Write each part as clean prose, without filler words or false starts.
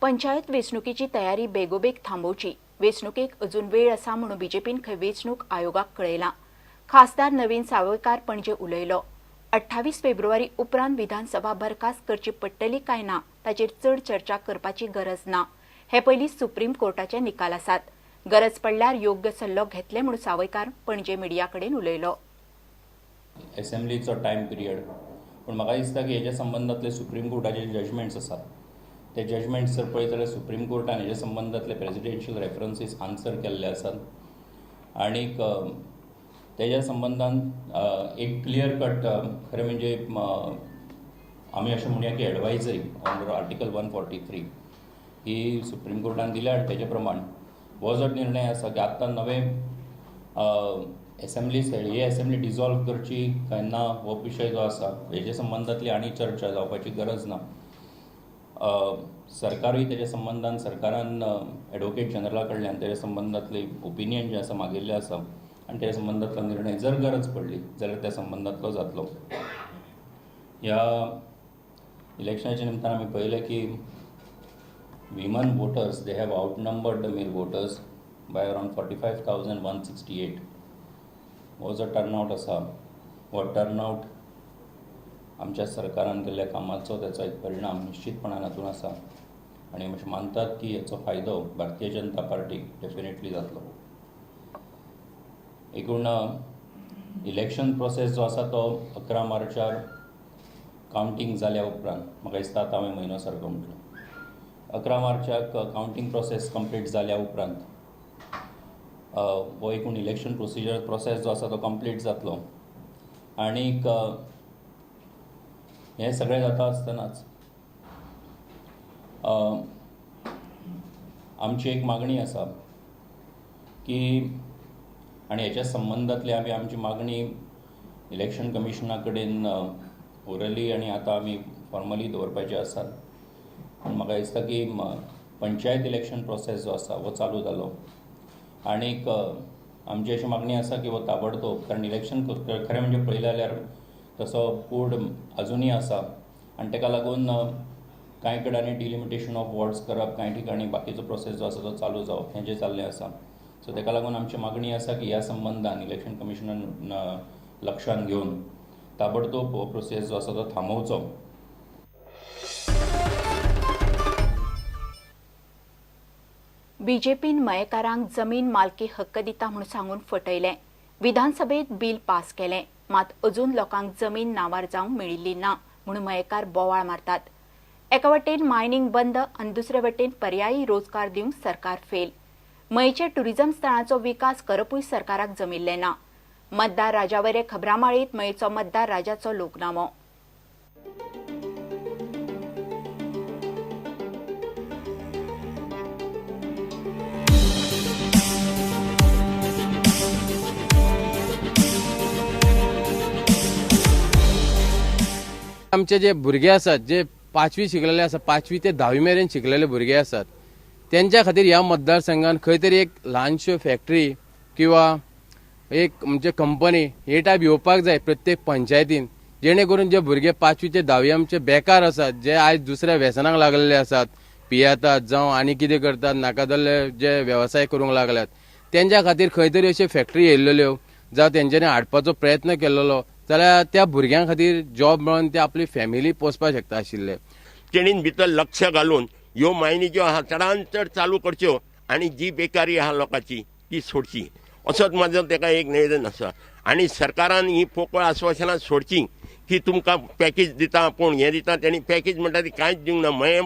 पंचायत वेंचणुकीची तयारी बेगोबेग थांबवची। वेंचणुकेक अजून वेळ आसा म्हणून बीजेपीन खंय वेंचणूक आयोगाक कळयला। खासदार नवीन सावयकार पणजे उलयलो। 28 फेब्रुवारी उपरांत विधानसभा बरखास्त करची पडटली काय ना ताचेर चड चर्चा करपाची गरज ना। हे पयलीं सुप्रीम कोर्टाचे निकाल आसात। गरज पडल्यार योग्य सल्लो घेतले म्हणून सावयकार पणजे मिडिया कडेन उलयलो। असेंब्लीचो टायम पिरियड पण म्हाका दिसता की हेच्या संबंधातले सुप्रीम कोर्टाचे जजमेंट्स आसात ते जजमेंट्स जर पळयत जाल्यार सुप्रीम कोर्टान हेच्या संबंधातले प्रेसिडेन्शियल रेफरन्सीस आन्सर केल्ले आसात आनीक तेज्या संबंधान एक क्लियर कट खरें म्हणजे आमी अशें म्हणया की एडवायजरी अंडर आर्टिकल 143 ही सुप्रीम कोर्टान दिल्या आनी तेजे प्रमाण हो जो निर्णय आसा की आतां नवें ही असेंब्ली डिजॉल्व करची काय ना हो विशय जो आसा हेजे संबंधातली आनी चर्चा जावपाची गरज ना। सरकारूय तेज्या संबंधान सरकारान एडवोकेट जनरला कडल्यान तेज्या संबंधातली ओपिनियन जे आसा मागिल्लें आसा आनी तेज्या संबंधातलो निर्णय जर गरज पडली जाल्यार त्या संबंधातलो जातलो। ह्या इलेक्शनाच्या निमतान आमी पळयलें की women voters they have outnumbered the male voters by around 45,168। हो जो टर्नआउट आसा हो टर्नआउट आमच्या सरकारान केल्ल्या कामाचो त्याचा एक परिणाम निश्चितपणान हातून आसा आनी अशें मानतात की हेचो फायदो भारतीय जनता पार्टीक डेफिनेटली जातलो। एकूण इलेक्शन प्रोसेस जो आसा तो 11 मार्चार कावंटींग जाल्या उपरांत म्हाका दिसता आतां हांवें म्हयनो सारको म्हटलो 11 मार्चाक कावंटींग प्रोसेस कंप्लीट जाल्या उपरांत हो एकूण इलेक्शन प्रोसेस जो आसा तो कंप्लीट जातलो आनीक हें सगळें जाता आसतनाच आमची एक मागणी आसा की आनी हेच्या संबंधातली आमची मागणी इलेक्शन कमिशना कडेन ओरली आनी आतां आमी फॉर्मली दवरपाची आसात। पूण म्हाका दिसता की पंचायत इलेक्शन प्रोसेस जो आसा हो चालू जालो आनीक आमची अशी मागणी आसा की हो ताबडतोब कारण इलेक्शन खरें म्हणजे पळयलें जाल्यार तसो कोड अजुनूय आसा आनी ताका लागून कांय कडेन डिलिमिटेशन ऑफ वॉर्ड्स करप कांय ठिकाणी बाकीचो प्रोसेस जो आसा तो चालू जावप हें जें जाल्लें आसा सो ताका लागून आमची मागणी आसा की ह्या संबंधान इलेक्शन कमिशनान लक्षांत घेवन ताबडतोब हो प्रोसेस जो आसा तो थांबोवचो। बीजेपीन मयेकारांक जमीन मालकी हक्क दिता म्हणून सांगून फटयलें। विधानसभेत बील पास केलें मात अजून लोकांक जमीन नांवार जावंक मेळिल्ली ना म्हणून मयेकार बोवाळ मारतात। एका वटेन मायनिंग बंद आनी दुसरे वटेन पर्यायी रोजगार दिवंक सरकार फेल। मयेचे टुरिझम स्थळांचो विकास करपूय सरकाराक जमिल्लें ना। मतदार राजावरे खबरामाळीत मयेचो मतदार राजाचो लोकनामो। आमचे जे भुरगे आसात जे 5वी शिकलेले आसा 5वी ते 10वी मेरेन शिकलेले भुरगे आसात त्यांच्या खातीर ह्या मतदारसंघात खंय तरी एक ल्हानशो फॅक्टरी किंवा एक म्हणजे कंपनी हे टायप येवपाक जाय प्रत्येक पंचायतीन जेणे करून जे भुरगे 5वी ते 10वी आमचे बेकार आसात जे आयज दुसऱ्या व्यसनाक लागलेले आसात पियेतात जावं आनी कितें करतात नाका जाल्ले जे वेवसाय करूंक लागल्यात त्यांच्या खातीर खंय तरी अशे फॅक्टरी येयल्ल्यो जावं तेंच्यांनी हाडपाचो प्रयत्न केल्लो जाल्यार त्या भुरग्यां खातीर जॉब मेळोन ते आपली फॅमिली पोसपाक शकता आशिल्ले। तेणीन भितर लक्ष घालून ह्यो मायनी ज्यो आहा चडांत चड चालू करच्यो आनी जी बेकारी आहा लोकांची ती सोडची असोच म्हाजो तेका एक निवेदन आसा। आनी सरकारान ही पोकळ आश्वासनां सोडची की तुमकां पॅकेज दिता पूण हें दिता तेणी पॅकेज म्हणटा ती कांयच दिवंक ना।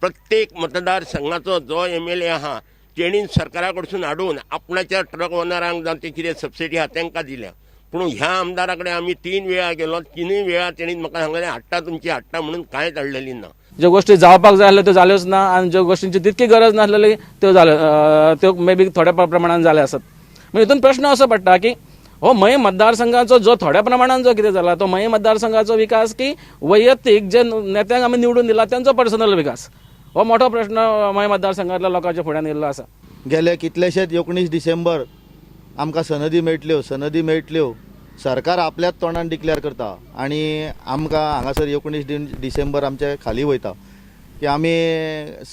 प्रत्येक मतदारसंघाचो जो MLA आहा तेणीन सरकारा कडसून हाडून आपणाच्या ट्रक ओनरांक जावं ते कितें सबसिडी आहा तांकां दिल्या पूण ह्या आमदारा कडेन आमी 3 वेळा गेलो 3 वेळा तेणीन म्हाका सांगलें हाडटा तुमची हाडटा म्हणून कांयच हाडलेली ना। ज्यो गोष्टी जावपाक जाय आसल्यो त्यो जाल्योच ना आनी ज्यो गोष्टींची तितकी गरज नासलेली त्यो जाल्यो त्यो मे बी थोड्या प्रमाणान जाल्या आसात। म्हणजे हितून प्रश्न असो पडटा की हो मय मतदारसंघाचो जो थोड्या प्रमाणान जो कितें जाला तो मय मतदारसंघाचो विकास की वैयक्तीक जे नेत्यांक आमी निवडून दिला त्यांचो पर्सनल विकास हो मोठो प्रश्न मय मतदारसंघातल्या लोकांच्या फुड्यान येयल्लो आसा। गेले कितलेशेच 19 डिसेंबर आमकां सनदी मेळटल्यो सरकार आपल्याच तोंडान डिक्लेअर करता आणि आमकां हांगासर 19 डिसेंबर आमचे खाली वयता की आमी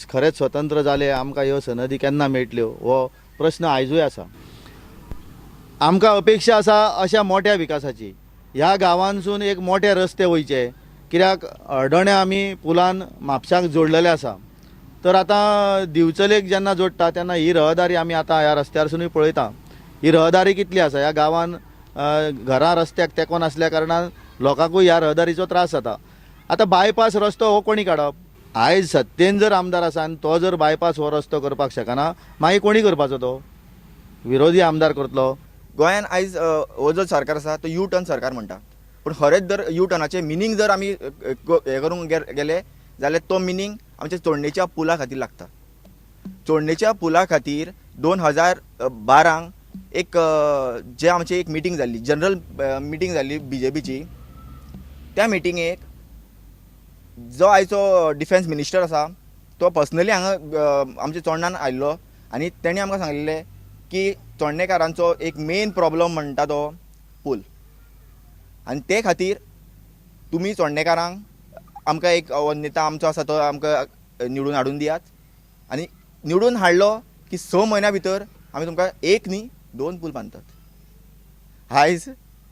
खरेंच स्वतंत्र जाले, आमकां ह्यो सनदी केन्ना मेळटल्यो हो प्रश्न आयजूय आसा. आमकां अपेक्षा आसा अशा मोठ्या विकासाची. ह्या गांवांसून एक मोठे रस्ते वयचे, कित्याक हळदोण्या आमी पुलान म्हापशाक जोडलेले आसा. तर आतां दिवचलेक जेन्ना जोडटा तेन्ना ही रहदारी आमी आतां ह्या रस्त्यारसुनूय पळयता. ही रहदारी कितली आसा. ह्या गांवान घरां रस्त्याक तेंकोन आसल्या कारणान लोकांकूय ह्या रहदारीचो त्रास जाता. आतां बायपास रस्तो हो कोणी काडप. आयज सत्तेन जर आमदार आसा आनी तो जर बायपास हो रस्तो करपाक शकना, मागीर कोणी करपाचो तो? विरोधी आमदार करतलो. गोंयान आयज हो जो सरकार आसा तो यू टर्न सरकार म्हणटा. पूण खरेंच जर यू टर्नाचे मिनींग जर आमी हे करूंक गेले जाल्यार तो मिनींग आमच्या चोडणेच्या पुला खातीर लागता. चोडणेच्या पुला खातीर 2012 एक जे आमची एक मिटींग जाल्ली, जनरल मिटींग जाल्ली BJPची. त्या मिटिंगेक जो आयचो डिफेन्स मिनिस्टर आसा तो पर्सनली हांगा आमच्या चोडणान आयिल्लो आनी तेणी आमकां सांगलेलें की चोडणेकारांचो एक मेन प्रॉब्लम म्हणटा तो पूल, आनी ते खातीर तुमी चोडणेकारांक आमकां एक नेता आमचो आसा तो आमकां निवडून हाडून दियात. आनी निवडून हाडलो की 6 म्हयन्या भितर आमी तुमकां एक न्ही 2 पूल बांदतात. आयज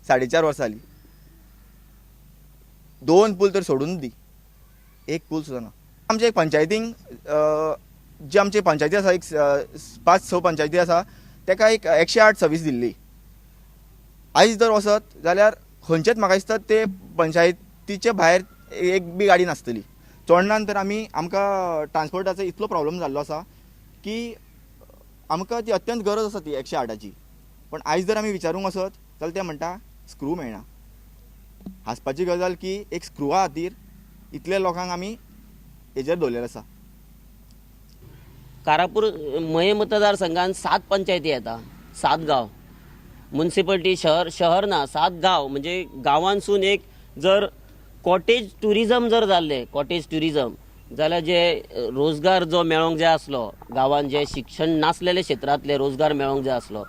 4.5 वर्सां जालीं. 2 पूल तर सोडून दी, एक पूल सुद्दां ना. आमचे एक पंचायतींक जे आमचे पंचायती आसा, एक 5-6 पंचायती आसा, ताका एक 108 सर्वीस दिल्ली. आयज जर वचत जाल्यार खंयचेच म्हाका दिसता ते पंचायतीचे भायर एक बी गाडी नासतली. चोडणान तर आमकां ट्रान्सपोर्टाचो इतलो प्रॉब्लम जाल्लो आसा की आमकां ती अत्यंत गरज आसा ती 108ची. पण आयज जर आमी विचारूंक वचत जाल्यार ते म्हणटा स्क्रू मेळना. हांसपाची गजाल की एक स्क्रुवा खातीर इतले लोकांक आमी हेजेर दवरलेले आसा. कारापूर मये मतदारसंघात 7 पंचायती येता, 7 गाव. म्युन्सिपालिटी शहर ना, 7 गाव. म्हणजे गांवांसून एक जर कॉटेज टुरिझम जर जाल्ले, कॉटेज टुरिझम जाल्यार जे रोजगार जो मेळोंक जाय आसलो, गांवांत जे शिक्षण नासलेले क्षेत्रांतले रोजगार मेळोंक जाय आसलो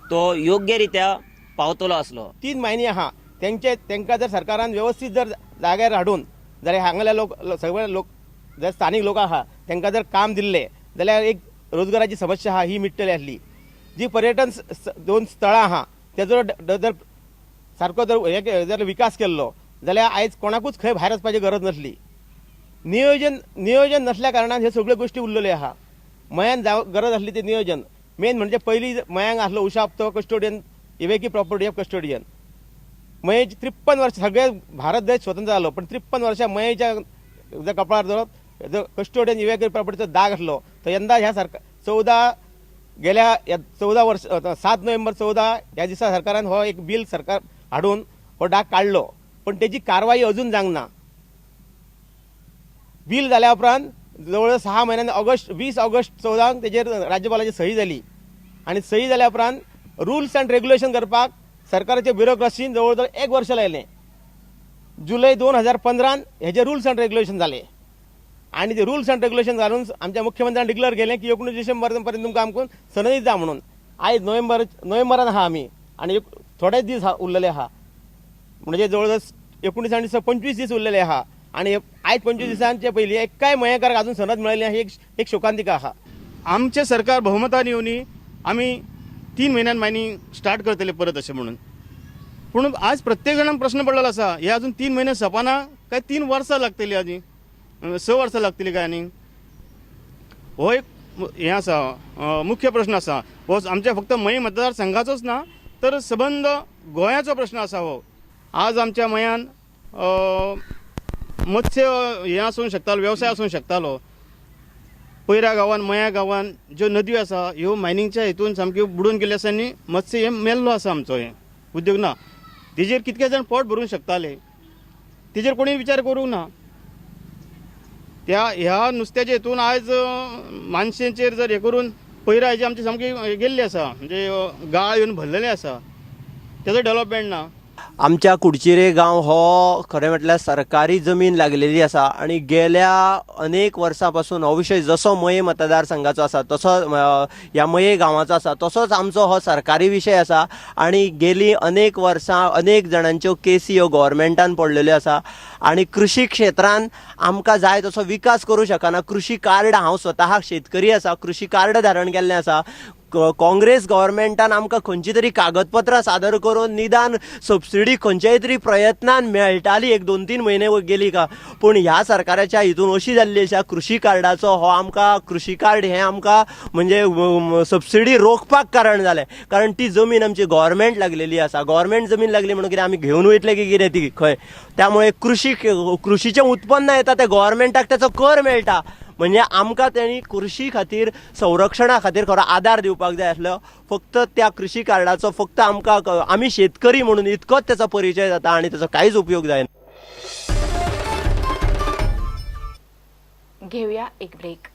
तो योग्य रित्या पावतलो आसलो. 3 महिने आहा तांकां जर सरकारान व्यवस्थीत जर जाग्यार हाडून जाल्यार हांगाले सगळे लोक जर स्थानीक लोक आहा तांकां जर काम दिल्लें जाल्यार एक रोजगाराची समस्या आहा ही मिटतली आसली. जी पर्यटन 2 स्थळां आहा तेजो जर सारको जर विकास केल्लो जाल्यार आयज कोणाकूच खंय भायर वचपाची गरज नसली. नियोजन नसल्या कारणान ह्यो सगळ्यो गोश्टी उरलेल्यो आहा. मयान गरज आसली ते नियोजन. मेन म्हणजे पयलीं मयांक आसलो उशा हप्तो कस्टोडियन, इवेकी प्रॉपर्टी ऑफ कस्टोडियन. मयेची 53 वर्सां, सगळे भारत देश स्वतंत्र जालो पण 53 वर्सां मयेच्या जर कपाळार धरत जर कस्टोडियन इवेकी प्रॉपर्टीचो दाग आसलो तर यंदा ह्या सरकार 14 वर्स 7 नोव्हेंबर 14 ह्या दिसा सरकारान हो एक बिल सरकार हाडून हो दाग काडलो. पण तेजी कारवाई अजून जावंक ना. बिल जाल्या उपरांत जवळ 6 महिन्यांनी 20 ऑगस्ट 14 तेजेर राज्यपालाची सही जाली आनी सही जाल्या उपरांत रुल्स अँड रेग्युलेशन करपाक सरकाराच्या ब्युरोक्रसीन जवळ 1 वर्ष लायलें. जुलय 2015 हेजे रुल्स अँड रेग्युलेशन जाले आनी ते रुल्स अँड रेग्युलेशन घालून आमच्या मुख्यमंत्र्यान डिक्लेअर केलें की 19 डिसेंबर पर्यंत तुमकां आमकां सनदी जा म्हणून. आयज नोव्हेंबरान आहा आमी आनी थोडेच दीस उरलेले आहा. म्हणजे जवळ 19 आनी 25 दीस उरलेले आहा आनी आयज 25 दिसांचे पयलीं एकाय मयेकाराक अजून सनद मेळ्ळी ही एक शोकांतिका आहा. आमचे सरकार बहुमतान येवनी आमी 3 महिन्यान मायनिंग स्टार्ट करतले परत अशें म्हणून. पूण आज प्रत्येक जाणांक प्रश्न पडलेलो आसा हे अजून 3 महिने सपाना काय 3 वर्सां लागतली, आनी 6 वर्सां लागतली काय. आनी हो एक हें आसा मुख्य प्रश्न आसा. हो आमच्या फक्त मय मतदारसंघाचोच ना तर सबंद गोंयाचो प्रश्न आसा हो. आज आमच्या मयान मत्स्य हें आसूंक शकतालो, वेवसाय आसूंक शकतालो. पयऱ्या गांवान मया गांवान ज्यो नद्यो आसा ह्यो मायनिंगच्या हितून सामक्यो बुडून गेल्यो आसा आनी मत्स्य हें मेल्लो आसा आमचो हें उद्योग ना. तेजेर कितके जाण पोट भरूंक शकताले तेजेर कोणी विचार करूंक ना. ह्या नुस्त्याच्या हितून आयज मानशेचेर जर हें करून पयऱ्या हेजी आमची सामकी गेल्ली आसा, म्हणजे गाळ येवन भरलेले आसा, तेजो डेव्हलपमेंट ना. आमच्या कुडचिरे गांव हो खरें म्हटल्यार सरकारी जमीन लागलेली आसा आणि गेल्या अनेक वर्सां पासून हो विशय जसो मये मतदारसंघाचो आसा तसो ह्या मये गांवाचो आसा तसोच आमचो हो सरकारी विशय आसा आणि गेली अनेक वर्सां अनेक जाणांच्यो केसी ह्यो गोव्हर्मेंटान पडलेल्यो आसा आणि कृषी क्षेत्रांत आमकां जाय तसो विकास करूं शकना. कृषी कार्ड हांव स्वता शेतकरी आसा, कृषी कार्ड धारण केल्लें आसा. काँग्रेस गव्हर्मेंटान आमकां खंयची तरी कागदपत्रां सादर करून निदान सबसिडी खंयच्याय तरी प्रयत्नान मेळटाली 1-2-3 म्हयने गेली का, पूण ह्या सरकाराच्या हितून अशी जाल्ली आसा कृषी कार्डाचो हो आमकां कृषी कार्ड हें आमकां म्हणजे सबसिडी रोखपाक कारण जालें. कारण ती जमीन आमची गव्हर्मेंट लागलेली आसा. गव्हर्मेंट जमीन लागली म्हणून कितें आमी घेवन वयतले की कितें ती खंय. त्यामुळे कृषीचें उत्पन्न येता तें गव्हर्मेंटाक तेचो कर मेळटा. म्हणजे आमकां तेणी कृषी खातीर संरक्षणा खातीर खरो आदार दिवपाक जाय आसलो. फक्त त्या कृषी कार्डाचो फक्त आमकां आमी शेतकरी म्हणून इतकोच तेचो परिचय जाता आनी तेचो कांयच उपयोग जायना. घेऊया एक ब्रेक.